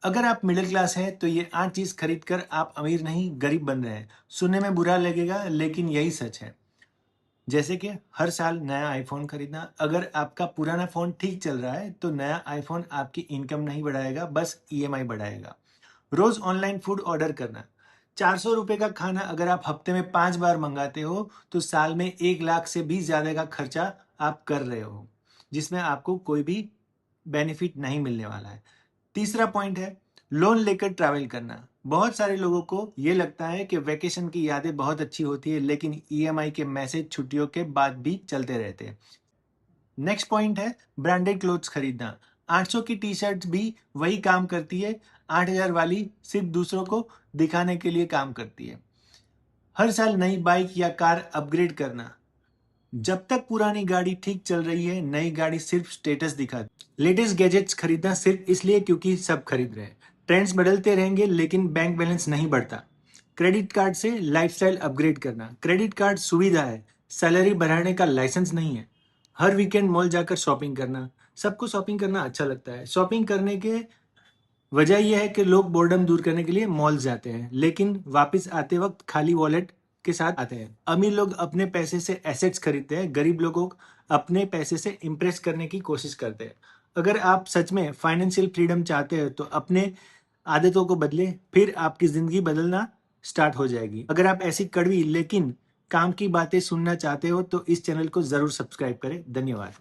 अगर आप middle class हैं तो ये 8 चीज खरीद कर आप अमीर नहीं गरीब बन रहे हैं। सुनने में बुरा लगेगा लेकिन यही सच है। जैसे कि हर साल नया आईफोन खरीदना। अगर आपका पुराना फोन ठीक चल रहा है तो नया आईफोन आपकी इनकम नहीं बढ़ाएगा, बस ईएमआई बढ़ाएगा। रोज ऑनलाइन फूड ऑर्डर करना। 400 रुपए का खाना अगर आप हफ्ते में 5 बार मंगाते हो तो साल में 1 लाख से भी ज्यादा का खर्चा आप कर रहे हो, जिसमें आपको कोई भी बेनिफिट नहीं मिलने वाला है। तीसरा पॉइंट है लोन लेकर ट्रैवल करना। बहुत सारे लोगों को ये लगता है कि वैकेशन की यादें बहुत अच्छी होती है, लेकिन ईएमआई के मैसेज छुट्टियों के बाद भी चलते रहते हैं। नेक्स्ट पॉइंट है ब्रांडेड क्लोथ्स खरीदना। 800 की टी शर्ट भी वही काम करती है, 8000 वाली सिर्फ दूसरों को दिखाने के लिए काम करती है। हर साल नई बाइक या कार अपग्रेड करना। जब तक पुरानी गाड़ी ठीक चल रही है, नई गाड़ी सिर्फ स्टेटस दिखाती। लेटेस्ट गैजेट्स खरीदना सिर्फ इसलिए क्योंकि सब खरीद रहे हैं। ट्रेंड्स बदलते रहेंगे लेकिन बैंक बैलेंस नहीं बढ़ता। क्रेडिट कार्ड से लाइफस्टाइल अपग्रेड करना। क्रेडिट कार्ड सुविधा है, सैलरी बढ़ाने का लाइसेंस नहीं है। हर वीकेंड मॉल जाकर शॉपिंग करना। सबको शॉपिंग करना अच्छा लगता है। शॉपिंग करने के वजह यह है कि लोग बोर्डम दूर करने के लिए मॉल जाते हैं, लेकिन वापस आते वक्त खाली वॉलेट के साथ आते हैं। अमीर लोग अपने पैसे से एसेट्स खरीदते हैं, गरीब लोगों को अपने पैसे से इम्प्रेस करने की कोशिश करते हैं। अगर आप सच में फाइनेंशियल फ्रीडम चाहते हैं तो अपने आदतों को बदलें, फिर आपकी जिंदगी बदलना स्टार्ट हो जाएगी। अगर आप ऐसी कड़वी लेकिन काम की बातें सुनना चाहते हो तो इस चैनल को जरूर सब्सक्राइब करें। धन्यवाद।